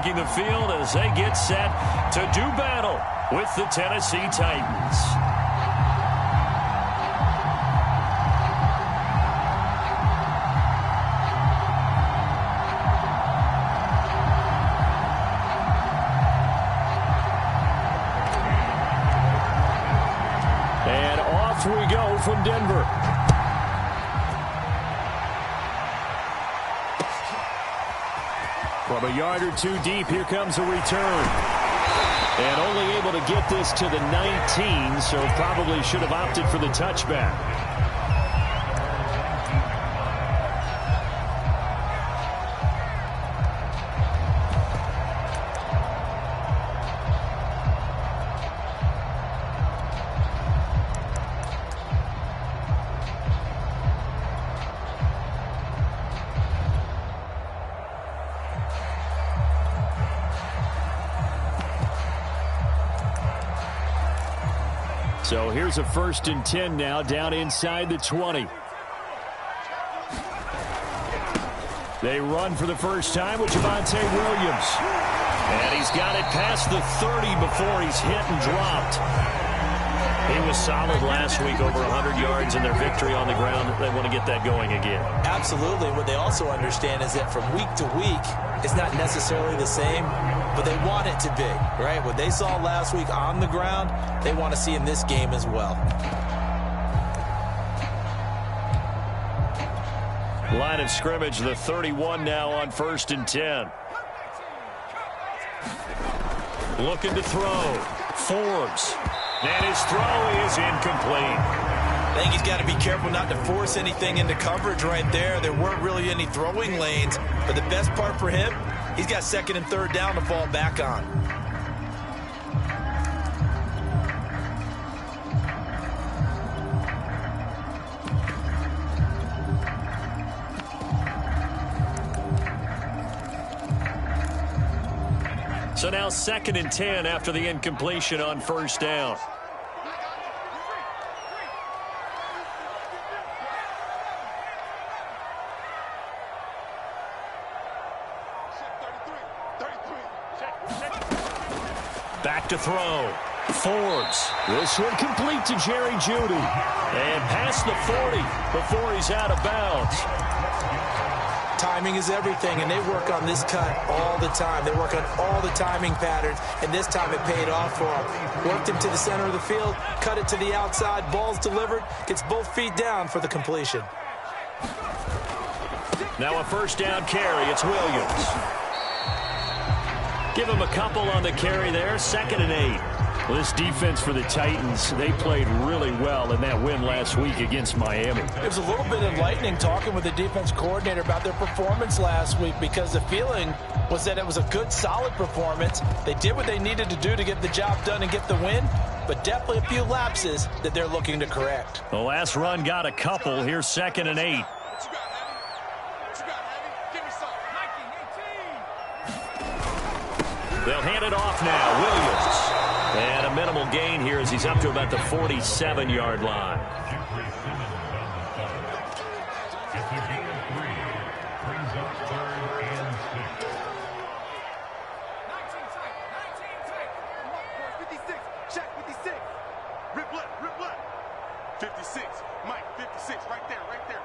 taking the field as they get set to do battle with the Tennessee Titans. And off we go from Denver. From a yard or two deep, here comes a return. And only able to get this to the 19, so probably should have opted for the touchback. So here's a 1st and 10 now, down inside the 20. They run for the first time with Javonte Williams. And he's got it past the 30 before he's hit and dropped. He was solid last week, over 100 yards in their victory on the ground. They want to get that going again. Absolutely. What they also understand is that from week to week, it's not necessarily the same, but they want it to be, right? What they saw last week on the ground, they want to see in this game as well. Line of scrimmage, the 31 now on 1st and 10. Looking to throw. Forbes. And his throw is incomplete. I think he's got to be careful not to force anything into coverage right there. There weren't really any throwing lanes, but the best part for him, he's got 2nd and 3rd down to fall back on. So now 2nd and 10 after the incompletion on 1st down. Back to throw. Forbes. This one complete to Jerry Jeudy. And past the 40 before he's out of bounds. Timing is everything, and they work on this cut all the time. They work on all the timing patterns, and this time it paid off for him. Worked him to the center of the field, cut it to the outside, ball's delivered, gets both feet down for the completion. Now a 1st down carry. It's Williams. Give him a couple on the carry there. 2nd and 8. Well, this defense for the Titans, they played really well in that win last week against Miami. It was a little bit enlightening talking with the defense coordinator about their performance last week, because the feeling was that it was a good, solid performance. They did what they needed to do to get the job done and get the win, but definitely a few lapses that they're looking to correct. The last run got a couple. Here's 2nd and 8. They'll hand it off now. Williams. And a minimal gain here as he's up to about the 47-yard line. Check 56. Rip left. 56. Mike, 56. Right there.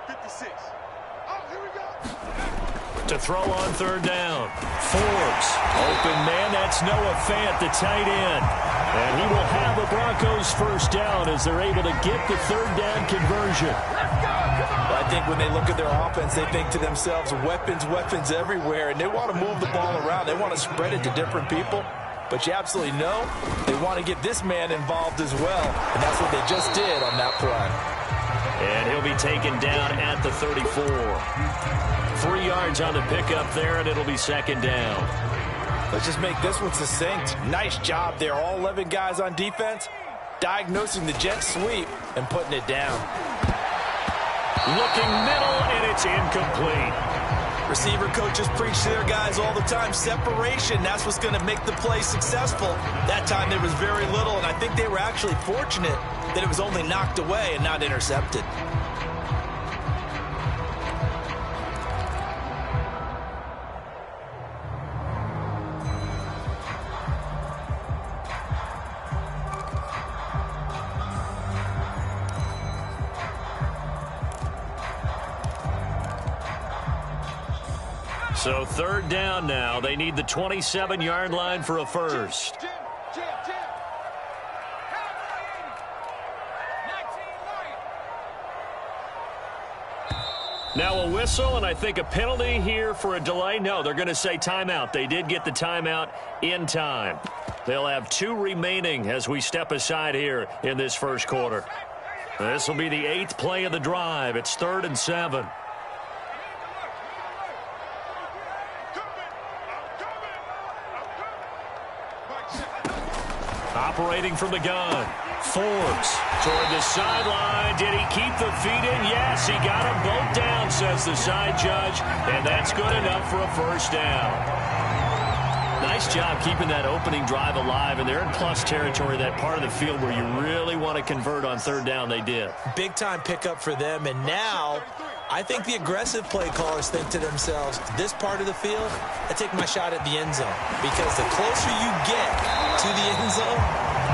56. Oh, here we go. To throw on 3rd down. Forbes. Open man. That's Noah Fant, the tight end. And he will have a Broncos 1st down as they're able to get the 3rd down conversion. Well, I think when they look at their offense, they think to themselves, weapons everywhere, and they want to move the ball around. They want to spread it to different people. But you absolutely know they want to get this man involved as well, and that's what they just did on that play. And he'll be taken down at the 34. 3 yards on the pickup there, and it'll be 2nd down. Let's just make this one succinct. Nice job there. All 11 guys on defense diagnosing the jet sweep and putting it down. Looking middle, and it's incomplete. Receiver coaches preach to their guys all the time. Separation, that's what's going to make the play successful. That time there was very little, and I think they were actually fortunate that it was only knocked away and not intercepted. So third down now. They need the 27-yard line for a first. Now a whistle, and I think a penalty here for a delay. No, they're going to say timeout. They did get the timeout in time. They'll have 2 remaining as we step aside here in this first quarter. This will be the 8th play of the drive. It's 3rd and 7. Operating from the gun. Forbes toward the sideline. Did he keep the feet in? Yes, he got them both down, says the side judge. And that's good enough for a first down. Nice job keeping that opening drive alive. And they're in plus territory, that part of the field where you really want to convert on third down. They did. Big-time pickup for them. And now I think the aggressive play callers think to themselves, this part of the field, I take my shot at the end zone. Because the closer you get to the end zone,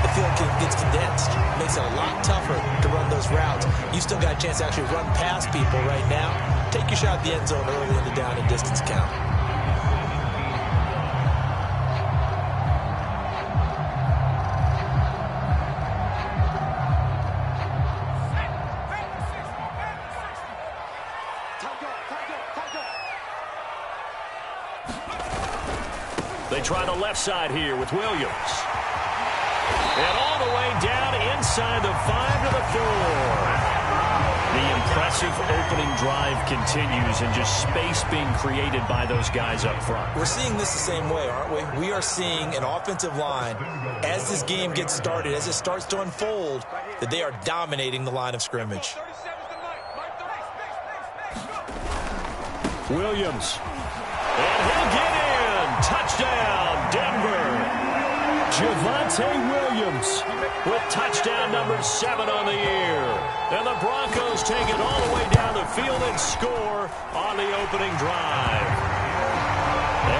the field gets condensed. Makes it a lot tougher to run those routes. You still got a chance to actually run past people right now. Take your shot at the end zone early in the down and distance count. They try the left side here with Williams. And all the way down inside the 5 to the 4. The impressive opening drive continues and just space being created by those guys up front. We're seeing this the same way, aren't we? We are seeing an offensive line, as this game gets started, as it starts to unfold, that they are dominating the line of scrimmage. Williams. And he'll get in. Touchdown, Denver. Javonte Williams with touchdown number 7 on the year. And the Broncos take it all the way down the field and score on the opening drive.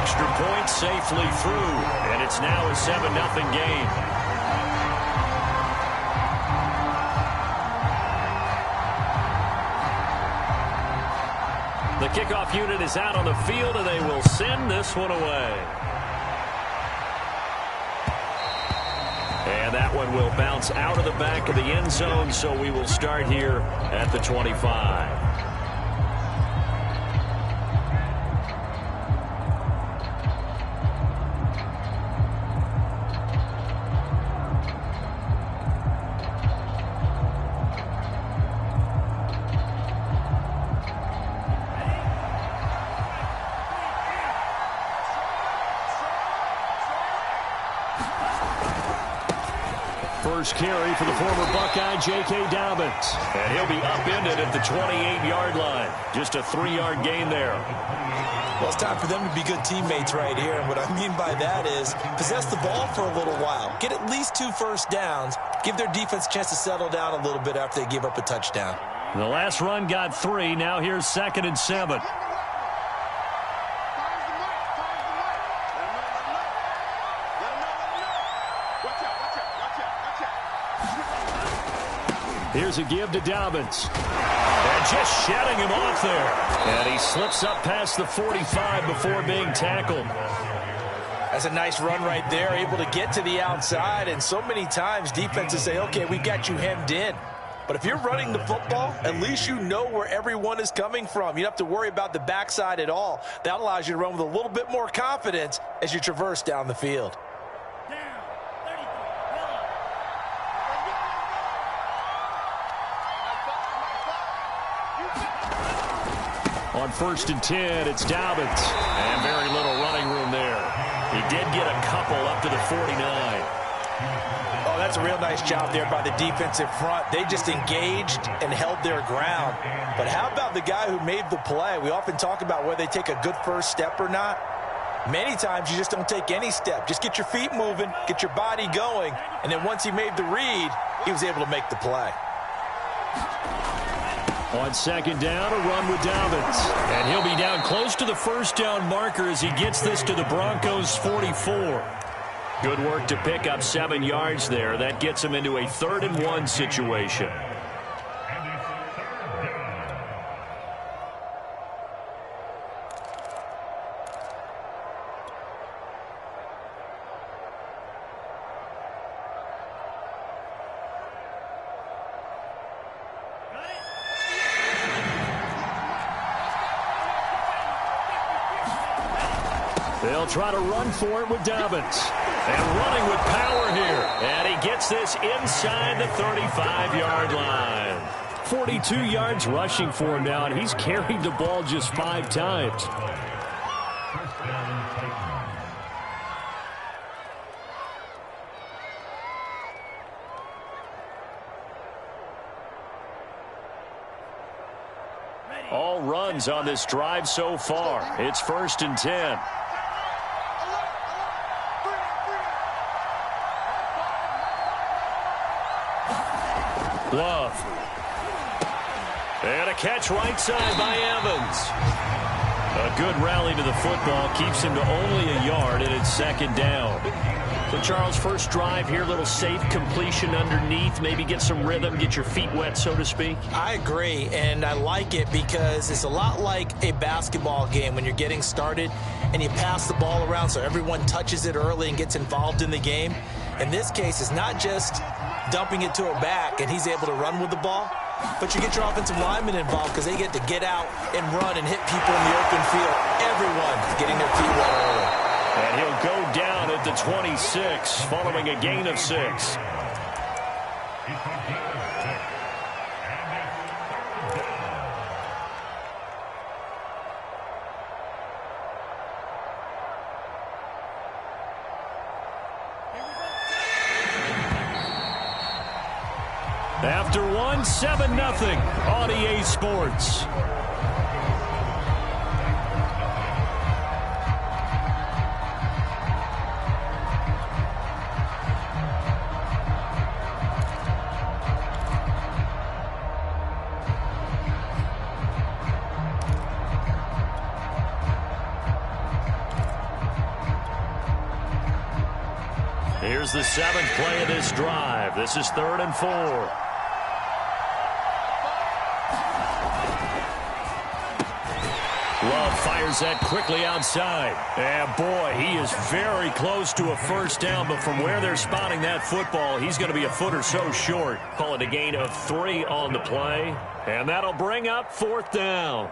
Extra point safely through, and it's now a 7-0 game. The kickoff unit is out on the field, and they will send this one away. And that one will bounce out of the back of the end zone, so we will start here at the 25. First carry for the former Buckeye, J.K. Dobbins. And he'll be upended at the 28-yard line. Just a 3-yard gain there. Well, it's time for them to be good teammates right here. And what I mean by that is possess the ball for a little while. Get at least 2 first downs. Give their defense a chance to settle down a little bit after they give up a touchdown. The last run got 3. Now here's 2nd and 7. Here's a give to Dobbins. And just shedding him off there. And he slips up past the 45 before being tackled. That's a nice run right there, able to get to the outside. And so many times defenses say, okay, we got you hemmed in. But if you're running the football, at least you know where everyone is coming from. You don't have to worry about the backside at all. That allows you to run with a little bit more confidence as you traverse down the field. On 1st and 10, it's Dobbins. And very little running room there. He did get a couple up to the 49. Oh, that's a real nice job there by the defensive front. They just engaged and held their ground. But how about the guy who made the play? We often talk about whether they take a good first step or not. Many times you just don't take any step. Just get your feet moving, get your body going, and then once he made the read, he was able to make the play. On 2nd down, a run with Dobbins. And he'll be down close to the first down marker as he gets this to the Broncos' 44. Good work to pick up 7 yards there. That gets him into a 3rd and 1 situation. They'll try to run for it with Dobbins. And running with power here. And he gets this inside the 35-yard line. 42 yards rushing for him now, and he's carried the ball just 5 times. All runs on this drive so far. It's 1st and 10. Love. And a catch right side by Evans. A good rally to the football keeps him to only a yard, and it's 2nd down. So, Charles, first drive here, little safe completion underneath, maybe get some rhythm, get your feet wet, so to speak. I agree, and I like it because it's a lot like a basketball game when you're getting started and you pass the ball around so everyone touches it early and gets involved in the game. In this case, it's not just dumping it to a back and he's able to run with the ball, but you get your offensive linemen involved because they get to get out and run and hit people in the open field. Everyone's getting their feet wet early. And he'll go down at the 26 following a gain of 6. After 1, 7-0 on EA Sports. Here's the 7th play of this drive. This is 3rd and 4. Love fires that quickly outside. And boy, he is very close to a 1st down, but from where they're spotting that football, he's going to be a foot or so short. Call it a gain of 3 on the play. And that'll bring up 4th down.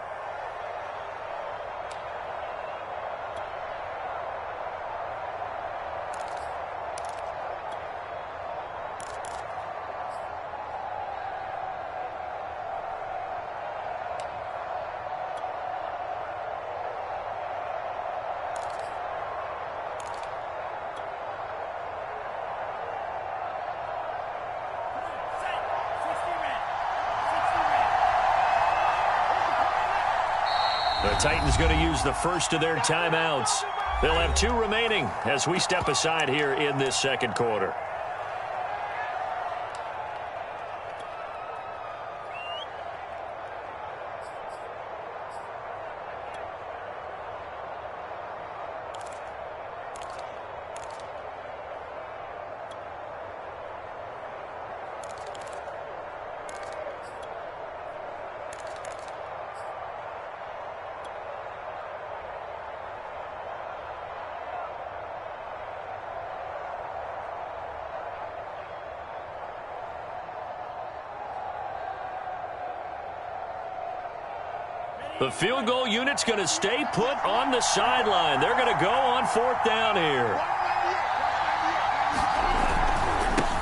The Titans going to use the first of their timeouts. They'll have 2 remaining as we step aside here in this 2nd quarter. The field goal unit's going to stay put on the sideline. They're going to go on 4th down here.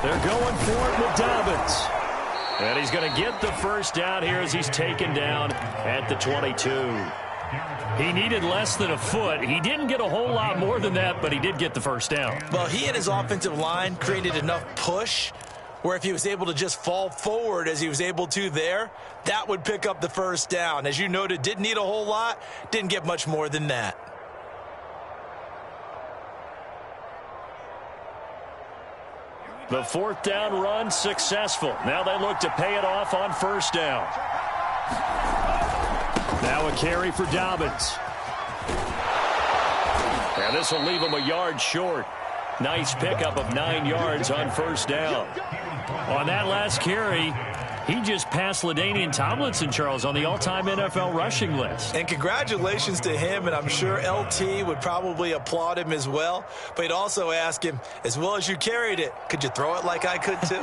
They're going for it with Dobbins. And he's going to get the 1st down here as he's taken down at the 22. He needed less than a foot. He didn't get a whole lot more than that, but he did get the 1st down. Well, he and his offensive line created enough push where if he was able to just fall forward as he was able to there, that would pick up the 1st down. As you noted, didn't need a whole lot, didn't get much more than that. The 4th down run successful. Now they look to pay it off on 1st down. Now a carry for Dobbins. And this will leave him a yard short. Nice pickup of 9 yards on 1st down. On that last carry, he just passed LaDainian Tomlinson, Charles, on the all-time NFL rushing list. And congratulations to him, and I'm sure LT would probably applaud him as well. But he'd also ask him, as well as you carried it, could you throw it like I could too?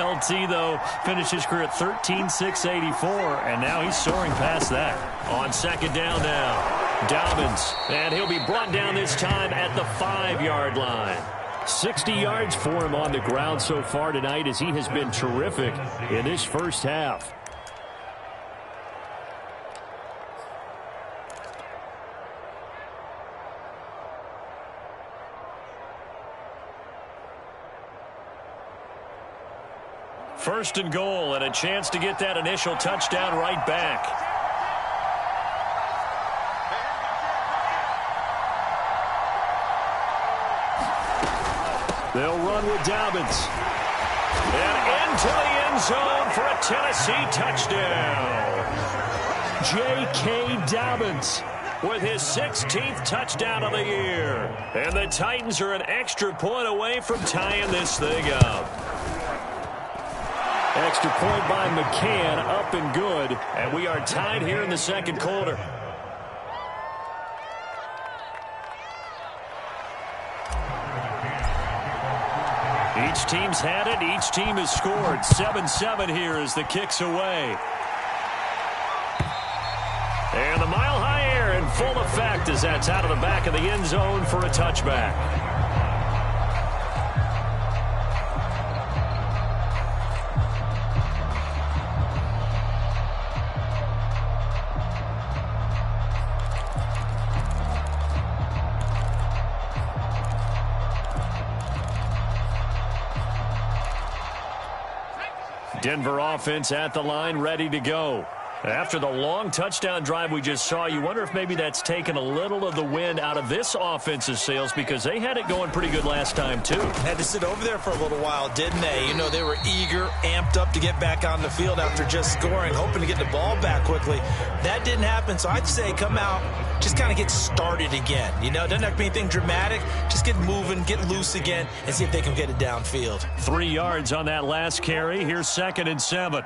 LT, though, finished his career at 13.684, and now he's soaring past that. On 2nd down now, Dobbins, and he'll be brought down this time at the 5-yard line. 60 yards for him on the ground so far tonight as he has been terrific in this first half. First and goal, and a chance to get that initial touchdown right back. They'll run with Dobbins. And into the end zone for a Tennessee touchdown. J.K. Dobbins with his 16th touchdown of the year. And the Titans are an extra point away from tying this thing up. Extra point by McCann, up and good. And we are tied here in the second quarter. Each team's had it. Each team has scored. 7-7 here as the kick's away. And the mile-high air in full effect as that's out of the back of the end zone for a touchback. Denver offense at the line, ready to go. After the long touchdown drive we just saw, you wonder if maybe that's taken a little of the wind out of this offense's sails because they had it going pretty good last time, too. Had to sit over there for a little while, didn't they? You know, they were eager, amped up to get back on the field after just scoring, hoping to get the ball back quickly. That didn't happen, so I'd say come out, just kind of get started again. You know, doesn't have to be anything dramatic. Just get moving, get loose again, and see if they can get it downfield. 3 yards on that last carry. Here's 2nd and 7.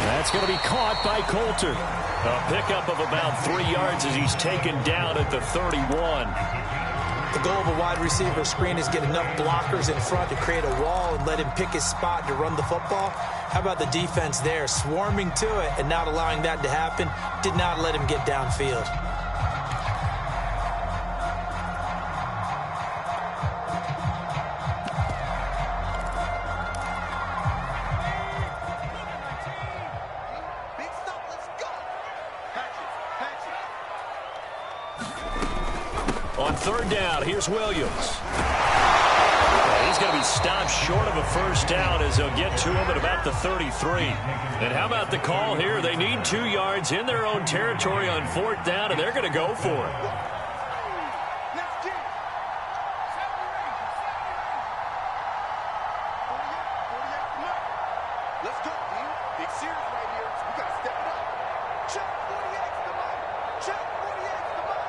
That's going to be caught by Coulter. A pickup of about 3 yards as he's taken down at the 31. The goal of a wide receiver screen is get enough blockers in front to create a wall and let him pick his spot to run the football. How about the defense there, swarming to it and not allowing that to happen? Did not let him get downfield. On 3rd down, here's Williams. He's going to be stopped short of a first down as they'll get to him at about the 33. And how about the call here? They need 2 yards in their own territory on 4th down, and they're going to go for it. Let's go, dude. Big series right here. We got to step it up. Check 48's the mic. Check 48's the mic.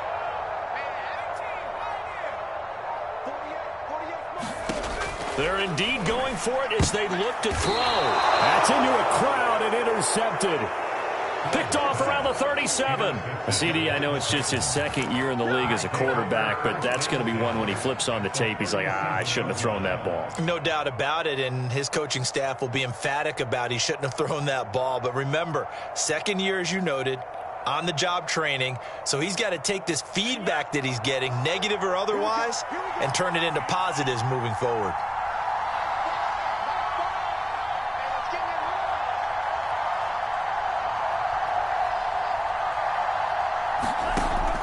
They're indeed going for it as they look to throw. That's into a crowd and intercepted. Picked off around the 37. CD, I know it's just his 2nd year in the league as a quarterback, but that's going to be one when he flips on the tape. He's like, I shouldn't have thrown that ball. No doubt about it, and his coaching staff will be emphatic about he shouldn't have thrown that ball. But remember, 2nd year, as you noted, on-the-job training, so he's got to take this feedback that he's getting, negative or otherwise, and turn it into positives moving forward.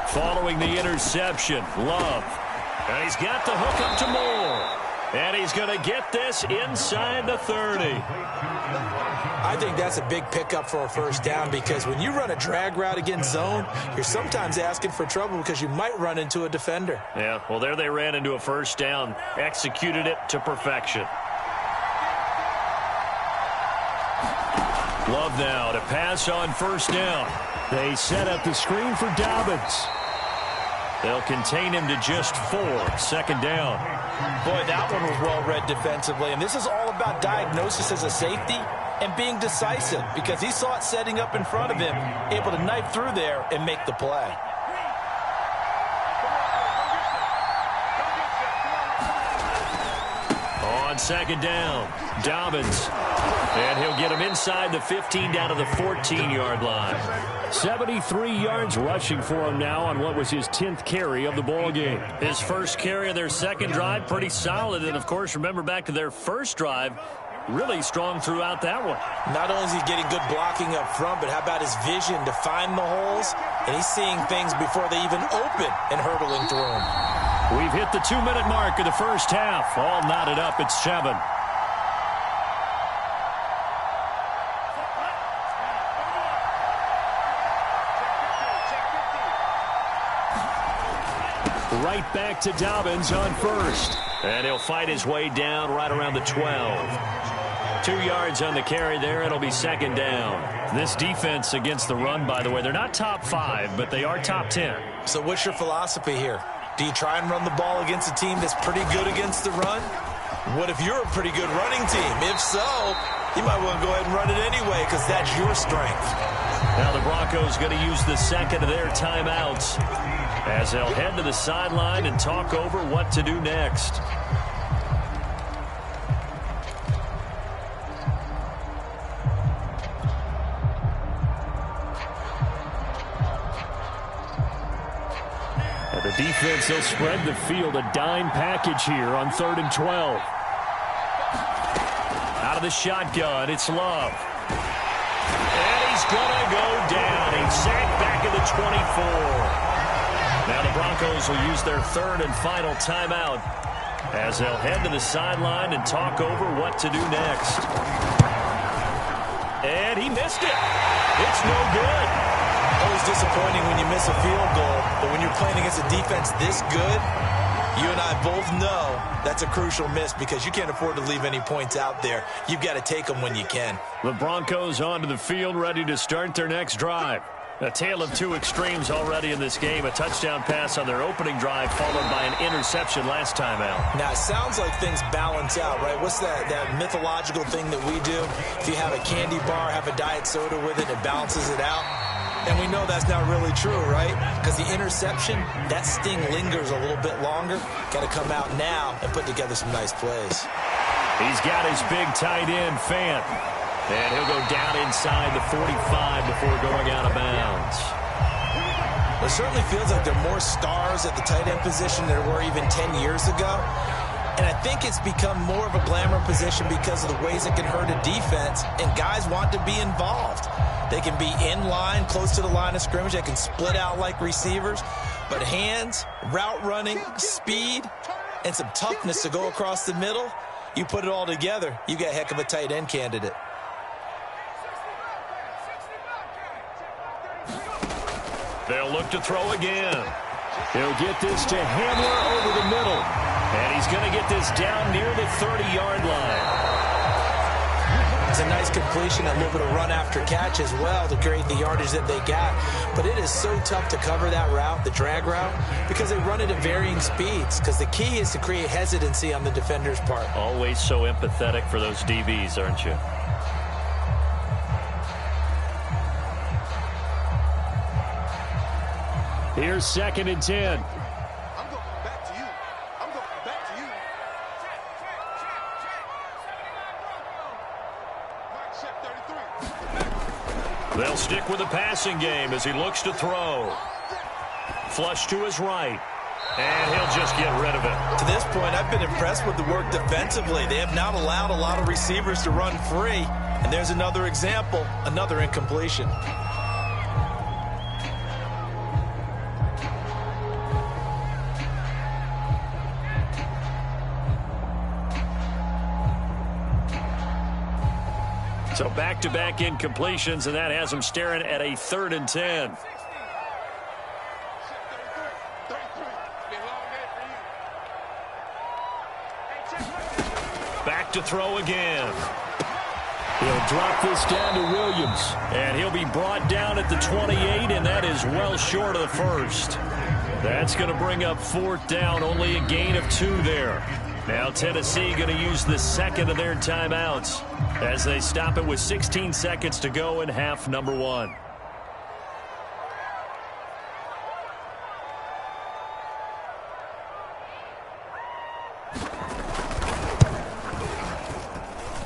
Following the interception, Love. And he's got the hook up to Moore. And he's going to get this inside the 30. I think that's a big pickup for a first down because when you run a drag route against zone, you're sometimes asking for trouble because you might run into a defender. Yeah, well, there they ran into a first down, executed it to perfection. Love now to pass on 1st down. They set up the screen for Dobbins. They'll contain him to just 4. 2nd down. Boy, that one was well read defensively. And this is all about diagnosis as a safety and being decisive because he saw it setting up in front of him, able to knife through there and make the play. on second down. Dobbins. And he'll get him inside the 15 down to the 14-yard line. 73 yards rushing for him now on what was his 10th carry of the ball game. His first carry of their second drive, pretty solid. And, of course, remember back to their first drive, really strong throughout that one. Not only is he getting good blocking up front, but how about his vision to find the holes? And he's seeing things before they even open and hurtling through them. We've hit the 2-minute mark of the first half. All knotted up at 7. Right back to Dobbins on first. And he'll fight his way down right around the 12. 2 yards on the carry there. It'll be second down. This defense against the run, by the way, they're not top 5, but they are top 10. So what's your philosophy here? Do you try and run the ball against a team that's pretty good against the run? What if you're a pretty good running team? If so, you might want to go ahead and run it anyway because that's your strength. Now the Broncos going to use the second of their timeouts as they'll head to the sideline and talk over what to do next. The defense, they'll spread the field, a dime package here on 3rd and 12. Out of the shotgun, it's Love. And he's going to go down. He's sacked back at the 24. Now the Broncos will use their 3rd and final timeout as they'll head to the sideline and talk over what to do next. And he missed it. It's no good. Always disappointing when you miss a field goal, but when you're playing against a defense this good, you and I both know that's a crucial miss because you can't afford to leave any points out there. You've got to take them when you can. The Broncos onto the field, ready to start their next drive. A tale of two extremes already in this game. A touchdown pass on their opening drive followed by an interception last time out. Now, it sounds like things balance out, right? What's that mythological thing that we do? If you have a candy bar, have a diet soda with it, it balances it out. And we know that's not really true, right? Because the interception, that sting lingers a little bit longer. Got to come out now and put together some nice plays. He's got his big tight end, Fant. And he'll go down inside the 45 before going out of bounds. It certainly feels like there are more stars at the tight end position than there were even 10 years ago. And I think it's become more of a glamour position because of the ways it can hurt a defense. And guys want to be involved. They can be in line, close to the line of scrimmage. They can split out like receivers. But hands, route running, speed, and some toughness to go across the middle, you put it all together, you got a heck of a tight end candidate. They'll look to throw again. He'll get this to Hamler over the middle. And he's going to get this down near the 30-yard line. It's a nice completion, a little bit of run after catch as well to create the yardage that they got. But it is so tough to cover that route, the drag route, because they run it at varying speeds. Because the key is to create hesitancy on the defender's part. Always so empathetic for those DBs, aren't you? Here's 2nd and 10. I'm going back to you. I'm going back to you. Check 33. They'll stick with the passing game as he looks to throw. Flush to his right. And he'll just get rid of it. To this point, I've been impressed with the work defensively. They have not allowed a lot of receivers to run free. And there's another example, another incompletion. So back-to-back incompletions, and that has them staring at a 3rd and 10. Back to throw again. He'll drop this down to Williams. And he'll be brought down at the 28, and that is well short of the first. That's going to bring up 4th down, only a gain of 2 there. Now Tennessee going to use the second of their timeouts as they stop it with 16 seconds to go in half number 1.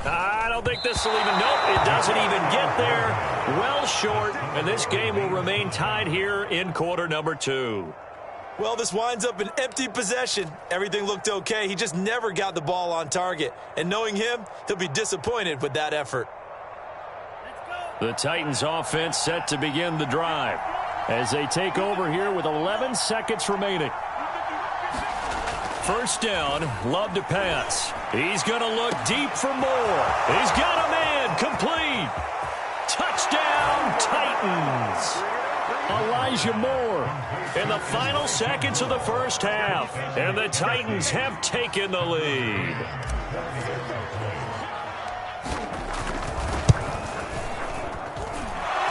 I don't think this will even, nope, it doesn't even get there. Well short, and this game will remain tied here in quarter number 2. Well, this winds up an empty possession. Everything looked okay. He just never got the ball on target. And knowing him, he'll be disappointed with that effort. The Titans offense set to begin the drive as they take over here with 11 seconds remaining. First down, Love to pass. He's going to look deep for more. He's got a man, complete. Touchdown, Titans. Elijah Moore in the final seconds of the first half. And the Titans have taken the lead.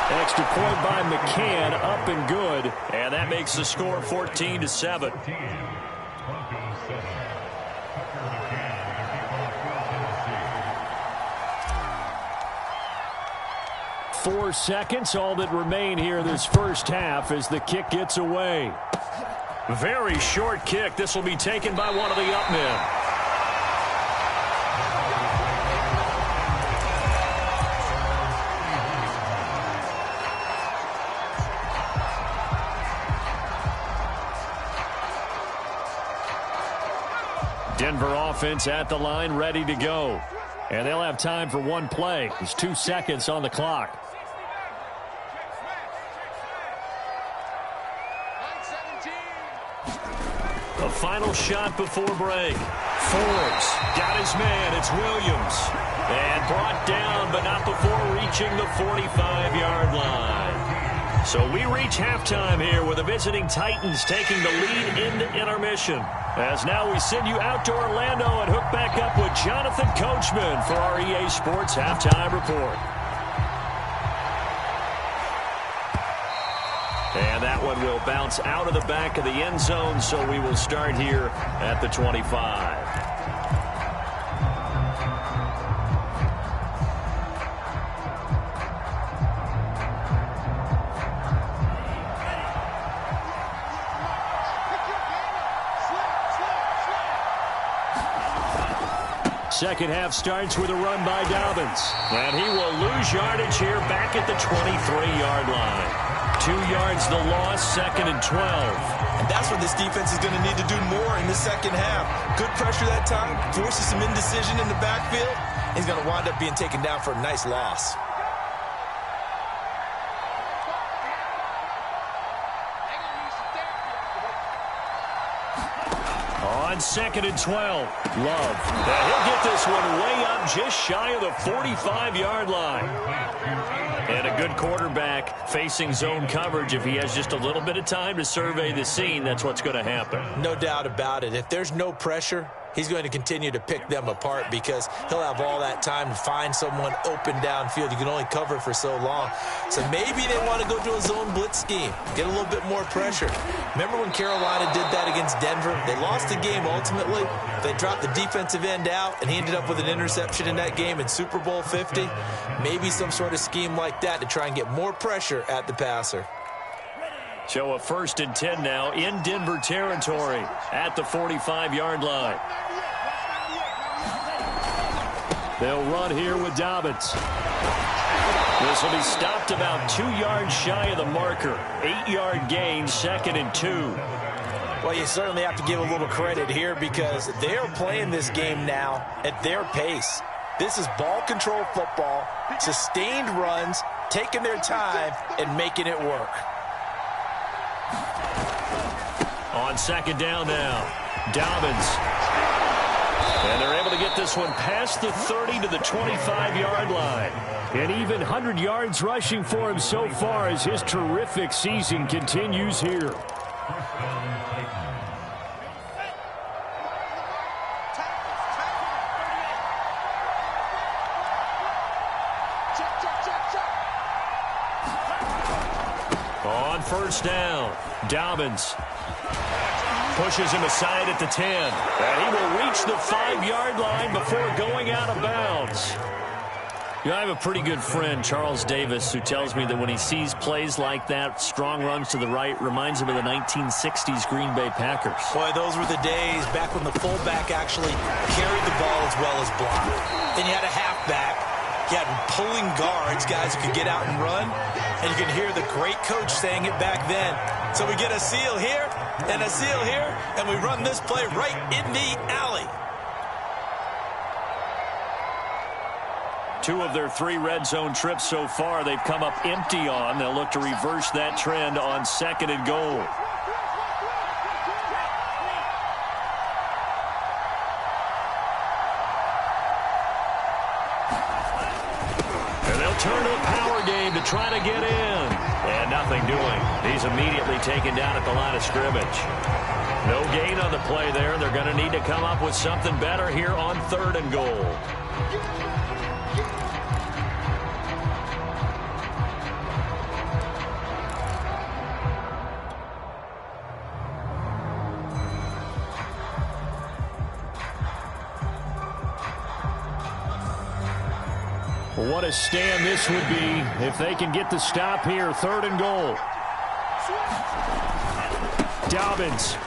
Extra point by McCann, up and good. And that makes the score 14-7. 4 seconds, all that remain here this first half as the kick gets away. Very short kick. This will be taken by one of the up men. Denver offense at the line, ready to go. And they'll have time for one play. There's 2 seconds on the clock. A final shot before break. Forbes got his man. It's Williams. And brought down, but not before reaching the 45-yard line. So we reach halftime here with the visiting Titans taking the lead into intermission. As now we send you out to Orlando and hook back up with Jonathan Coachman for our EA Sports Halftime Report. And that one will bounce out of the back of the end zone, so we will start here at the 25. Second half starts with a run by Dobbins. And he will lose yardage here back at the 23-yard line. 2 yards the loss, second and 12. And that's what this defense is going to need to do more in the second half. Good pressure that time, forces some indecision in the backfield. He's going to wind up being taken down for a nice loss. On second and 12, Love. He'll get this one way up just shy of the 45-yard line. And a good quarterback facing zone coverage. If he has just a little bit of time to survey the scene, that's what's going to happen. No doubt about it. If there's no pressure, he's going to continue to pick them apart because he'll have all that time to find someone open downfield. You can only cover for so long. So maybe they want to go to a zone blitz scheme, get a little bit more pressure. Remember when Carolina did that against Denver? They lost the game ultimately. They dropped the defensive end out, and he ended up with an interception in that game in Super Bowl 50. Maybe some sort of scheme like that to try and get more pressure at the passer. So a 1st and 10 now in Denver territory at the 45-yard line. They'll run here with Dobbins. This will be stopped about 2 yards shy of the marker. 8-yard gain, 2nd and 2. Well, you certainly have to give a little credit here because they are playing this game now at their pace. This is ball control football, sustained runs, taking their time and making it work. On second down now, Dobbins. And they're able to get this one past the 30 to the 25-yard line. And even 100 yards rushing for him so far as his terrific season continues here. On first down, Dobbins pushes him aside at the 10. And he will reach the 5-yard line before going out of bounds. You know, I have a pretty good friend, Charles Davis, who tells me that when he sees plays like that, strong runs to the right, reminds him of the 1960s Green Bay Packers. Boy, those were the days back when the fullback actually carried the ball as well as blocked. Then you had a halfback guys who can get out and run, and you can hear the great coach saying it back then. So we get a seal here and a seal here, and we run this play right in the alley. 2 of their 3 red zone trips so far, they've come up empty on. They'll look to reverse that trend on 2nd and goal. And they'll turn to a power game to try to get in. And nothing doing. He's immediately taken down at the line of scrimmage. No gain on the play there, and they're going to need to come up with something better here on 3rd and goal. What a stand this would be if they can get the stop here. 3rd and goal. Dobbins.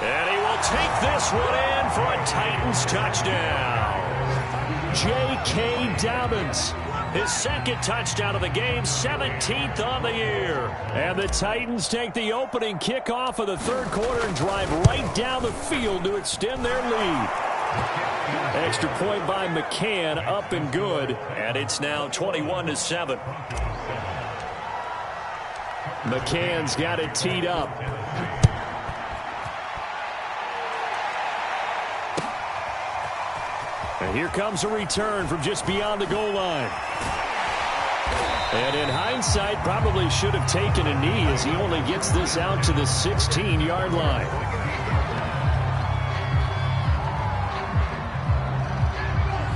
And he will take this one in for a Titans touchdown. J.K. Dobbins. His 2nd touchdown of the game, 17th on the year. And the Titans take the opening kickoff of the 3rd quarter and drive right down the field to extend their lead. Extra point by McCann, up and good, and it's now 21-7. McCann's got it teed up. And here comes a return from just beyond the goal line. And in hindsight, probably should have taken a knee as he only gets this out to the 16-yard line.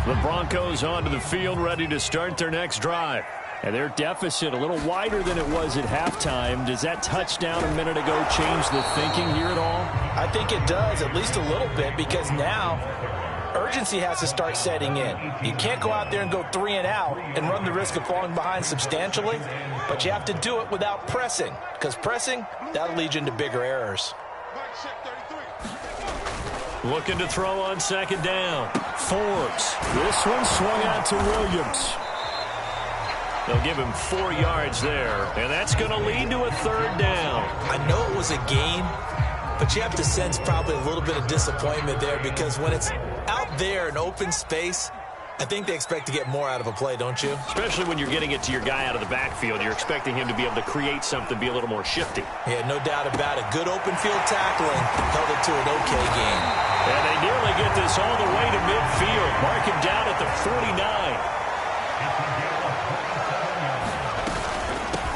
The Broncos onto the field, ready to start their next drive. And their deficit a little wider than it was at halftime. Does that touchdown a minute ago change the thinking here at all? I think it does, at least a little bit, because now urgency has to start setting in. You can't go out there and go 3 and out and run the risk of falling behind substantially, but you have to do it without pressing, because pressing, that'll lead you into bigger errors. Looking to throw on 2nd down. Forbes. This one swung out to Williams. They'll give him 4 yards there, and that's going to lead to a 3rd down. I know it was a gain, but you have to sense probably a little bit of disappointment there, because when it's out there in open space, I think they expect to get more out of a play, don't you? Especially when you're getting it to your guy out of the backfield. You're expecting him to be able to create something, be a little more shifty. Yeah, no doubt about it. Good open field tackling held it to an okay game. And they nearly get this all the way to midfield. Mark him down at the 49.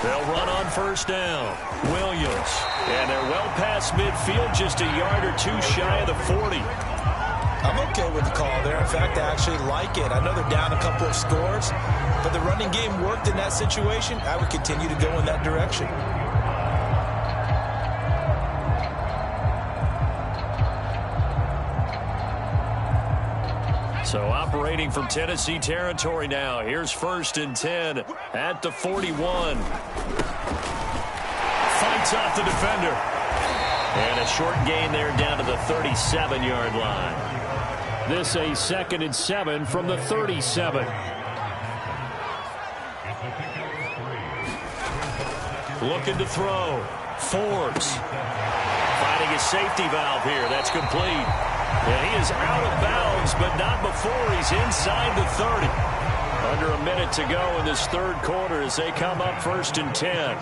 They'll run on 1st down. Williams. And they're well past midfield, just a yard or 2 shy of the 40. I'm okay with the call there. In fact, I actually like it. I know they're down a couple of scores, but the running game worked in that situation. I would continue to go in that direction. So operating from Tennessee territory now. Here's 1st and 10 at the 41. Fights off the defender. And a short gain there down to the 37-yard line. This a 2nd and 7 from the 37. Looking to throw. Forbes. Finding a safety valve here. That's complete. And he is out of bounds, but not before he's inside the 30. Under a minute to go in this 3rd quarter as they come up 1st and 10.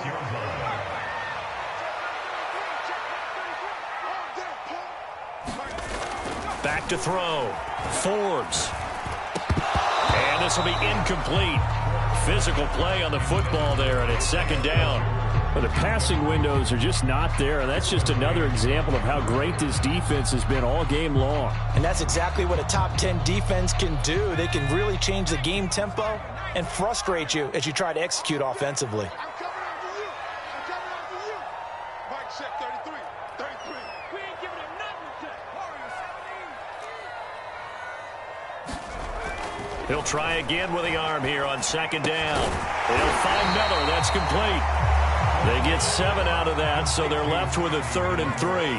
Back to throw. Forbes. And this will be incomplete. Physical play on the football there, and it's 2nd down. But the passing windows are just not there, and that's just another example of how great this defense has been all game long. And that's exactly what a top 10 defense can do. They can really change the game tempo and frustrate you as you try to execute offensively. He'll try again with the arm here on 2nd down. He'll find Miller. That's complete. They get 7 out of that, so they're left with a 3rd and 3.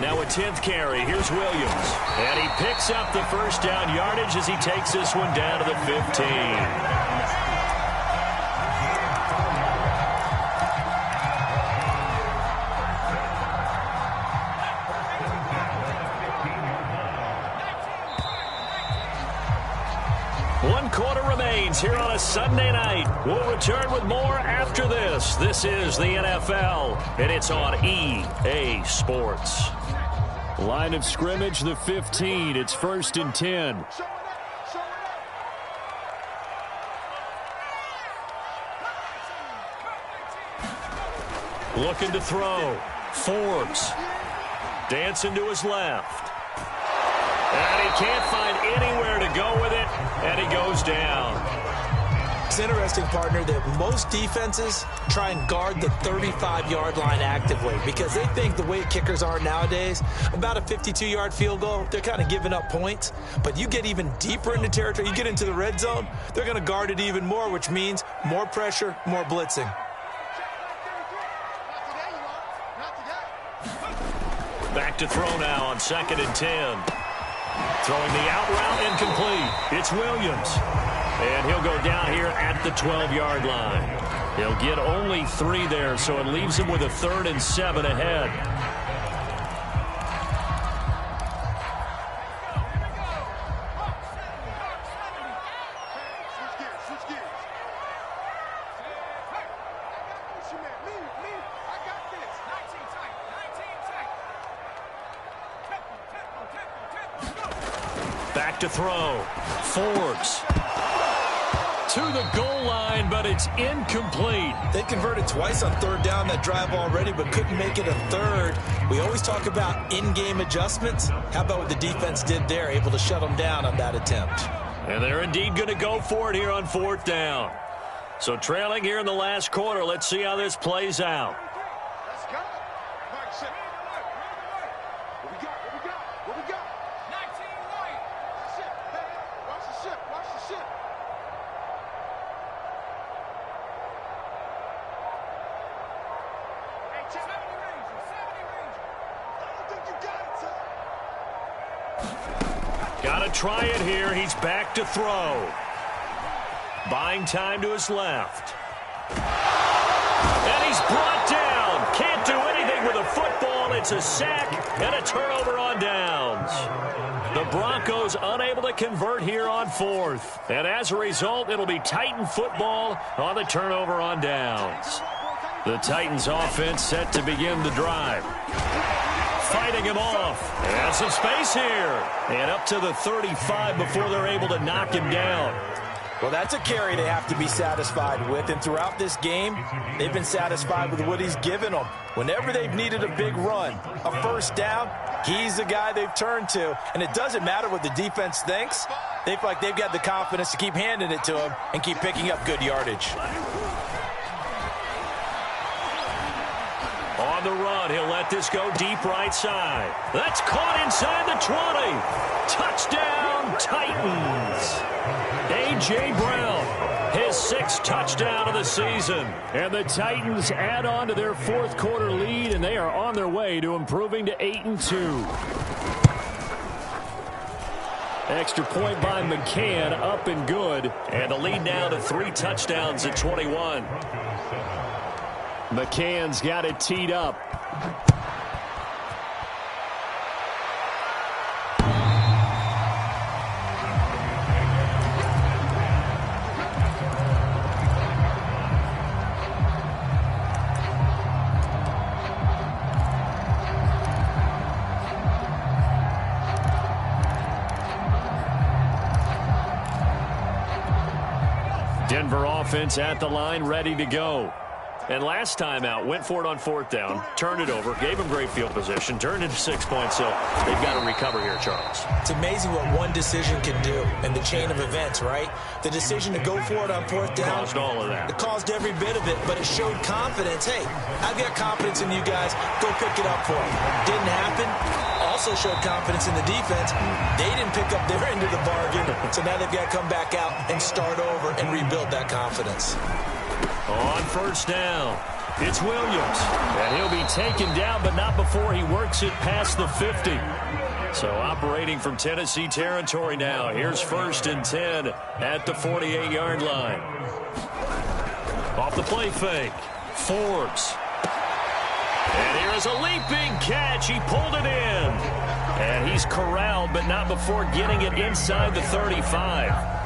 Now a 10th carry. Here's Williams. And he picks up the first down yardage as he takes this one down to the 15. Quarter remains here on a Sunday night. We'll return with more after this. This is the NFL, and it's on EA Sports. Line of scrimmage, the 15. It's 1st and 10. Looking to throw. Forbes. Dancing to his left. And he can't find anywhere to go with it, and he goes down. It's interesting, partner, that most defenses try and guard the 35-yard line actively because they think the way kickers are nowadays, about a 52-yard field goal, they're kind of giving up points. But you get even deeper into territory, you get into the red zone, they're going to guard it even more, which means more pressure, more blitzing. Back to throw now on 2nd and 10. Throwing the out route incomplete. It's Williams. And he'll go down here at the 12-yard line. He'll get only 3 there, so it leaves him with a 3rd and 7 ahead. Back to throw. Forbes. To the goal line, but it's incomplete. They converted twice on 3rd down that drive already, but couldn't make it a 3rd. We always talk about in-game adjustments. How about what the defense did there, able to shut them down on that attempt? And they're indeed going to go for it here on 4th down. So trailing here in the last quarter, let's see how this plays out. Let's go. Mike, shit. What we got? What we got? What we got? 19 white. Shit. Hey, watch the ship. Watch the ship. Hey, 70 Ranger. 70 Ranger. I don't think you got it, son. Got to try it here. He's back to throw. Buying time to his left. And he's brought down. Can't do anything with a football. It's a sack and a turnover on downs. The Broncos unable to convert here on 4th. And as a result, it'll be Titan football on the turnover on downs. The Titans offense set to begin the drive. Fighting him off. And some space here. And up to the 35 before they're able to knock him down. Well, that's a carry they have to be satisfied with. And throughout this game, they've been satisfied with what he's given them. Whenever they've needed a big run, a 1st down, he's the guy they've turned to. And it doesn't matter what the defense thinks. They feel like they've got the confidence to keep handing it to him and keep picking up good yardage. On the run, he'll let this go deep right side. That's caught inside the 20. Touchdown, Titans. A.J. Brown, his 6th touchdown of the season. And the Titans add on to their 4th quarter lead, and they are on their way to improving to 8-2. Extra point by McCann, up and good. And the lead now to 3 touchdowns at 21. McCann's got it teed up. Denver offense at the line, ready to go. And last time out, went for it on 4th down, turned it over, gave them great field position, turned it to 6 points, so they've got to recover here, Charles. It's amazing what one decision can do in the chain of events, right? The decision to go for it on 4th down. Caused all of that. It caused every bit of it, but it showed confidence. Hey, I've got confidence in you guys. Go pick it up for me. Didn't happen. Also showed confidence in the defense. They didn't pick up their end of the bargain, so now they've got to come back out and start over and rebuild that confidence. On 1st down, It's Williams. And he'll be taken down, but not before he works it past the 50. So operating from Tennessee territory now. Here's 1st and 10 at the 48-yard line. Off the play fake. Forbes. And here is a leaping catch. He pulled it in. And he's corralled, but not before getting it inside the 35.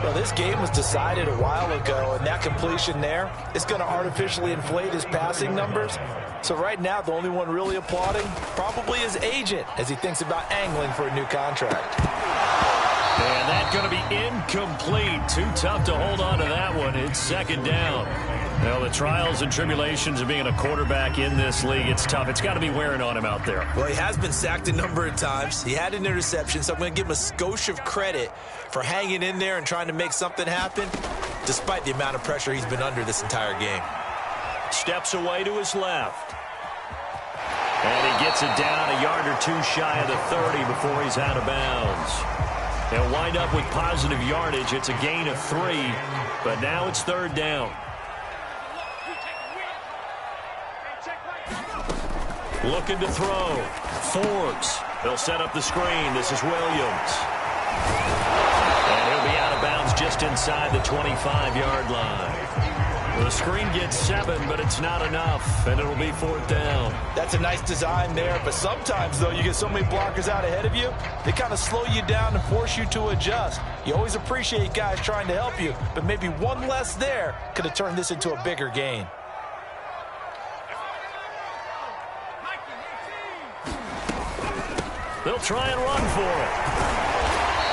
Well, this game was decided a while ago, and that completion there is going to artificially inflate his passing numbers. So right now, the only one really applauding probably his agent as he thinks about angling for a new contract. And that's going to be incomplete. Too tough to hold on to that one. It's 2nd down. Well, the trials and tribulations of being a quarterback in this league, it's tough. It's got to be wearing on him out there. Well, he has been sacked a number of times. He had an interception, so I'm going to give him a skosh of credit for hanging in there and trying to make something happen, despite the amount of pressure he's been under this entire game. Steps away to his left. And he gets it down a yard or two shy of the 30 before he's out of bounds. He'll wind up with positive yardage. It's a gain of 3, but now it's 3rd down. Looking to throw. Forbes. They'll set up the screen. This is Williams. And he'll be out of bounds just inside the 25-yard line. The screen gets 7, but it's not enough, and it'll be 4th down. That's a nice design there, but sometimes, though, you get so many blockers out ahead of you, they kind of slow you down and force you to adjust. You always appreciate guys trying to help you, but maybe one less there could have turned this into a bigger gain. They'll try and run for it.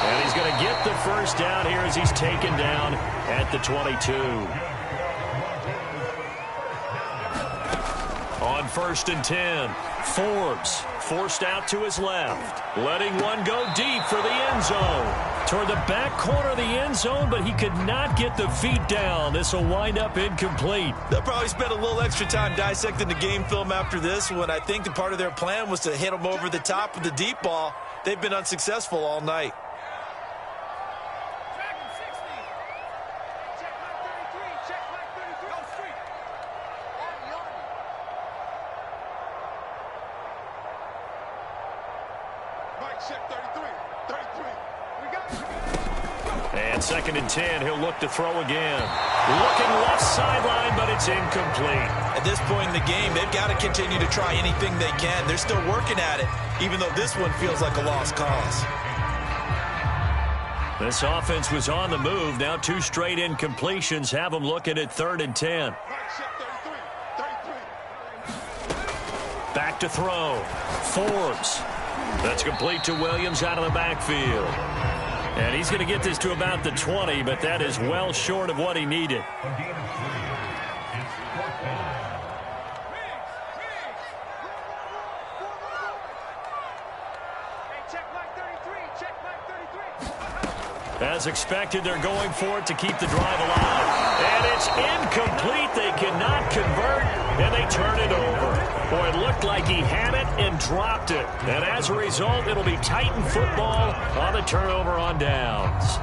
And he's going to get the 1st down here as he's taken down at the 22. On 1st and 10, Forbes forced out to his left. Letting one go deep for the end zone. Toward the back corner of the end zone, but he could not get the feet down. This will wind up incomplete. They'll probably spend a little extra time dissecting the game film after this one. I think the part of their plan was to hit him over the top with the deep ball. They've been unsuccessful all night. And 2nd and 10, he'll look to throw again. Looking left sideline, but it's incomplete. At this point in the game, they've got to continue to try anything they can. They're still working at it, even though this one feels like a lost cause. This offense was on the move. Now 2 straight incompletions have them looking at 3rd and 10. Back to throw. Forbes. That's complete to Williams out of the backfield. And he's going to get this to about the 20, but that is well short of what he needed. As expected, they're going for it to keep the drive alive. And it's incomplete. They cannot convert, and they turn it over. Boy, it looked like he had it and dropped it. And as a result, it'll be Titan football on the turnover on downs.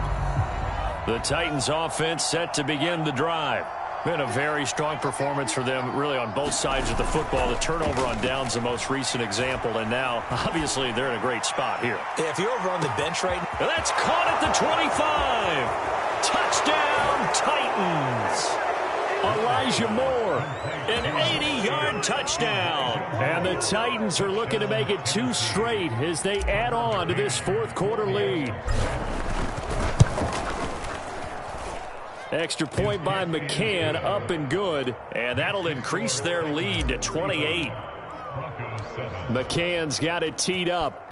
The Titans offense set to begin the drive. Been a very strong performance for them, really, on both sides of the football. The turnover on downs, the most recent example, and now, obviously, they're in a great spot here. Yeah, if you're over on the bench right now. That's caught at the 25. Touchdown, Titans. Elijah Moore, an 80-yard touchdown. And the Titans are looking to make it 2 straight as they add on to this 4th quarter lead. Extra point by McCann, up and good, and that'll increase their lead to 28. McCann's got it teed up.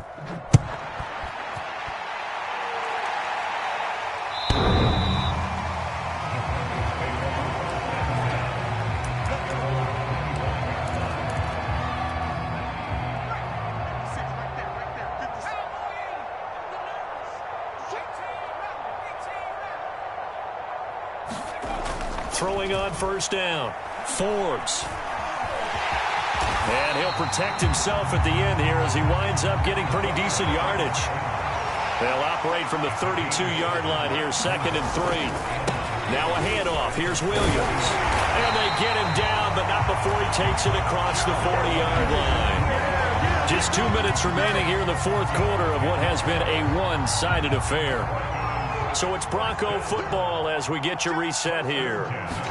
Throwing on 1st down. Forbes. And he'll protect himself at the end here as he winds up getting pretty decent yardage. They'll operate from the 32-yard line here, 2nd and 3. Now a handoff. Here's Williams. And they get him down, but not before he takes it across the 40-yard line. Just 2 minutes remaining here in the fourth quarter of what has been a one-sided affair. So it's Bronco football as we get you reset here.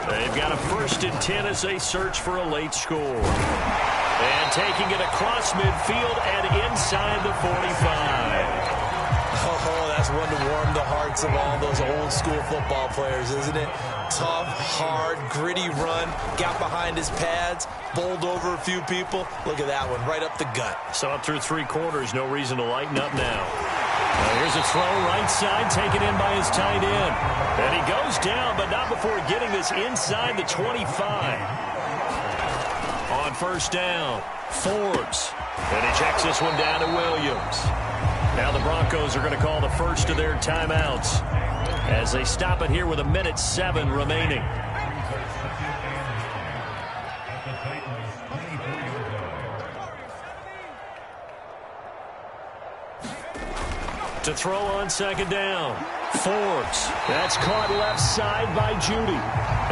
They've got a 1st and 10 as they search for a late score. And taking it across midfield and inside the 45. Oh, that's one to warm the hearts of all those old school football players, isn't it? Tough, hard, gritty run, got behind his pads, bowled over a few people. Look at that one, right up the gut. So up through 3 quarters, no reason to lighten up now. Here's a throw right side, taken in by his tight end. And he goes down, but not before getting this inside the 25. On 1st down, Forbes. And he checks this one down to Williams. Now the Broncos are going to call the first of their timeouts as they stop it here with 1:07 remaining. To throw on 2nd down. Forbes. That's caught left side by Judy.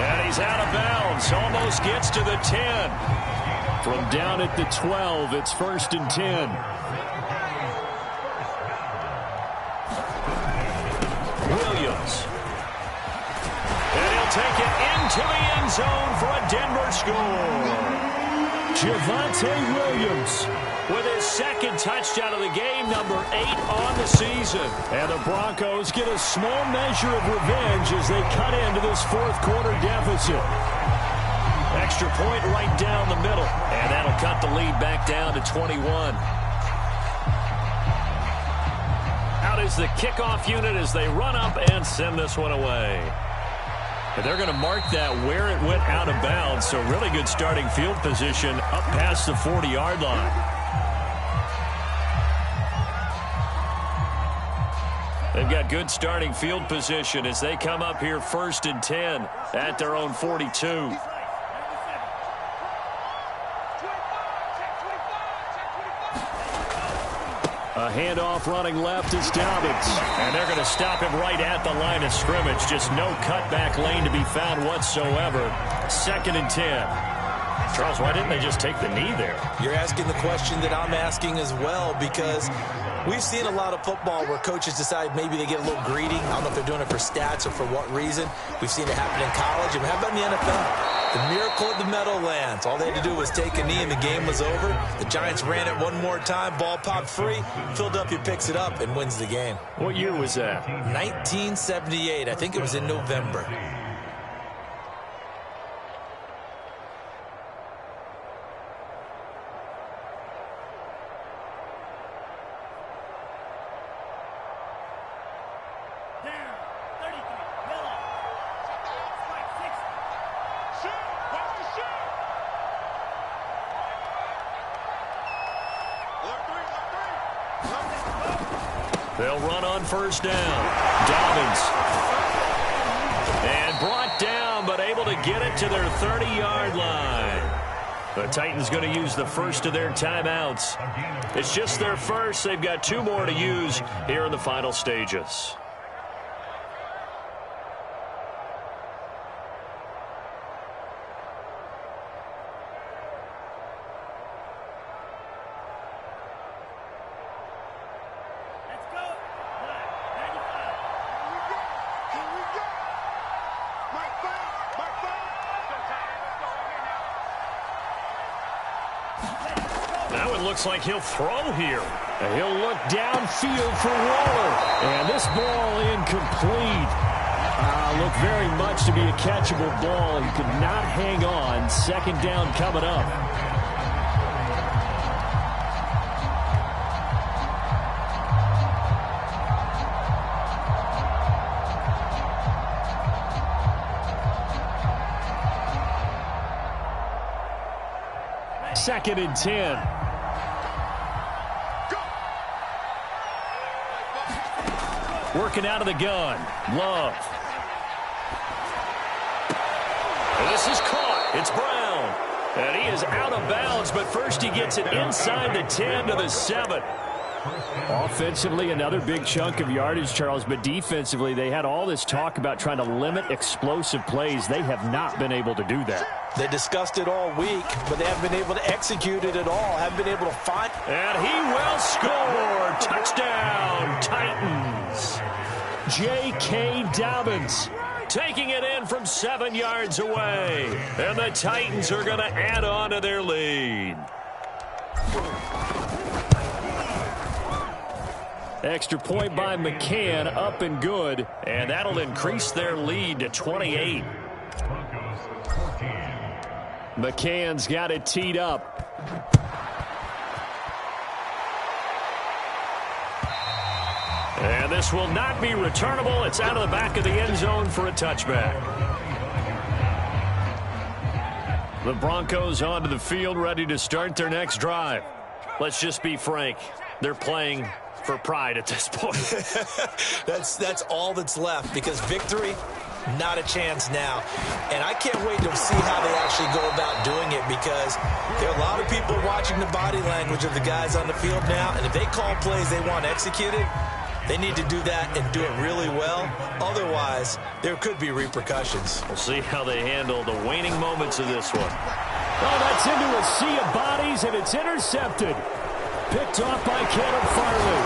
And he's out of bounds. Almost gets to the 10. From down at the 12, it's 1st and 10. Williams. And he'll take it into the end zone for a Denver score. Javonte Williams with his 2nd touchdown of the game, number 8 on the season. And the Broncos get a small measure of revenge as they cut into this 4th quarter deficit. Extra point right down the middle. And that'll cut the lead back down to 21. Out is the kickoff unit as they run up and send this one away. And they're going to mark that where it went out of bounds. So really good starting field position up past the 40-yard line. They've got good starting field position as they come up here 1st and 10 at their own 42. A handoff running left is Dobbins. And they're going to stop him right at the line of scrimmage. Just no cutback lane to be found whatsoever. 2nd and 10. Charles, why didn't they just take the knee there? You're asking the question that I'm asking as well, because we've seen a lot of football where coaches decide maybe they get a little greedy. I don't know if they're doing it for stats or for what reason. We've seen it happen in college. And how about in the NFL? The miracle of the Meadowlands. All they had to do was take a knee and the game was over. The Giants ran it one more time. Ball popped free. Philadelphia picks it up and wins the game. What year was that? 1978. I think it was in November. They'll run on 1st down. Dobbins. And brought down, but able to get it to their 30-yard line. The Titans going to use the first of their timeouts. It's just their first. They've got 2 more to use here in the final stages. Looks like he'll throw here. And he'll look downfield for Waller. And this ball incomplete. Looked very much to be a catchable ball. He could not hang on. 2nd down coming up. Second and 10. Working out of the gun. Love. And this is caught. It's Brown. And he is out of bounds, but first he gets it inside the 10 to the 7. Offensively, another big chunk of yardage, Charles, but defensively, they had all this talk about trying to limit explosive plays. They have not been able to do that. They discussed it all week, but they haven't been able to execute it at all, haven't been able to find. And he will score. Touchdown, Titans. J.K. Dobbins taking it in from 7 yards away. And the Titans are going to add on to their lead. Extra point by McCann, up and good. And that'll increase their lead to 28. McCann's got it teed up. And this will not be returnable. It's out of the back of the end zone for a touchback. The Broncos onto the field, ready to start their next drive. Let's just be frank. They're playing for pride at this point. That's all that's left, because victory, not a chance now. And I can't wait to see how they actually go about doing it, because there are a lot of people watching the body language of the guys on the field now, and if they call plays they want executed, they need to do that and do it really well. Otherwise, there could be repercussions. We'll see how they handle the waning moments of this one. Oh, that's into a sea of bodies, and it's intercepted. Picked off by Caleb Farley.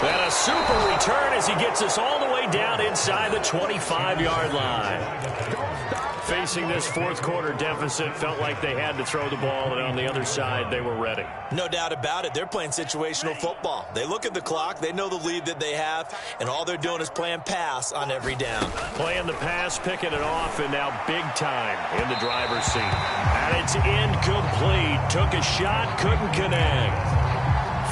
And a super return as he gets us all the way down inside the 25-yard line. Facing this fourth quarter deficit, felt like they had to throw the ball, and on the other side, they were ready. No doubt about it. They're playing situational football. They look at the clock, they know the lead that they have, and all they're doing is playing pass on every down. Playing the pass, picking it off, and now big time in the driver's seat. And it's incomplete. Took a shot, couldn't connect.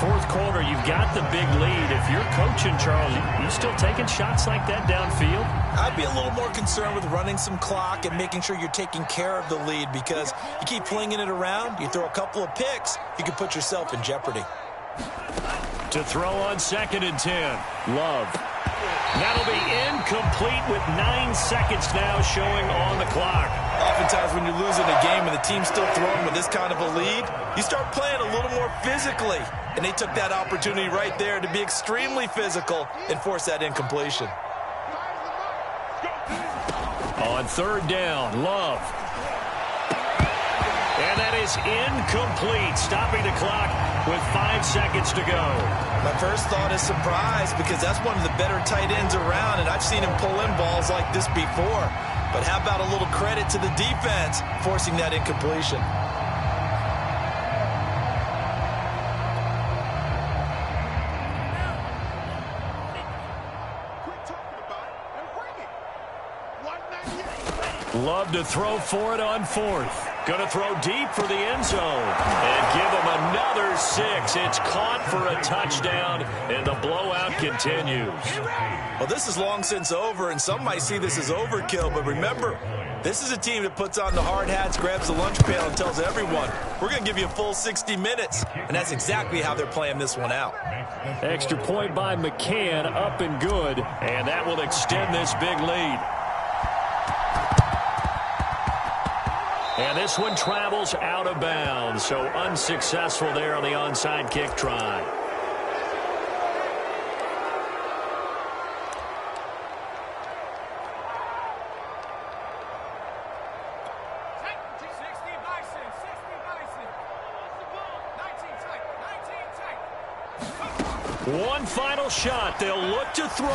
Fourth quarter, you've got the big lead. If you're coaching, Charles, you still taking shots like that downfield? I'd be a little more concerned with running some clock and making sure you're taking care of the lead, because you keep flinging it around, you throw a couple of picks, you can put yourself in jeopardy. To throw on 2nd and 10. Love. That'll be incomplete with 9 seconds now showing on the clock. Oftentimes when you're losing a game and the team's still throwing with this kind of a lead, you start playing a little more physically. And they took that opportunity right there to be extremely physical and force that incompletion. On 3rd down, Love. And that is incomplete, stopping the clock with 5 seconds to go. My first thought is surprise, because that's one of the better tight ends around, and I've seen him pull in balls like this before. But how about a little credit to the defense forcing that incompletion? Love to throw for it on 4th. Going to throw deep for the end zone. And give him another 6. It's caught for a touchdown, and the blowout continues. Well, this is long since over, and some might see this as overkill. But remember, this is a team that puts on the hard hats, grabs the lunch pail, and tells everyone, we're going to give you a full 60 minutes. And that's exactly how they're playing this one out. Extra point by McCann, up and good. And that will extend this big lead. And this one travels out of bounds, so unsuccessful there on the onside kick try. One final shot. They'll look to throw.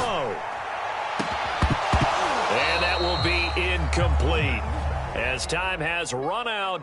And that will be incomplete, as time has run out.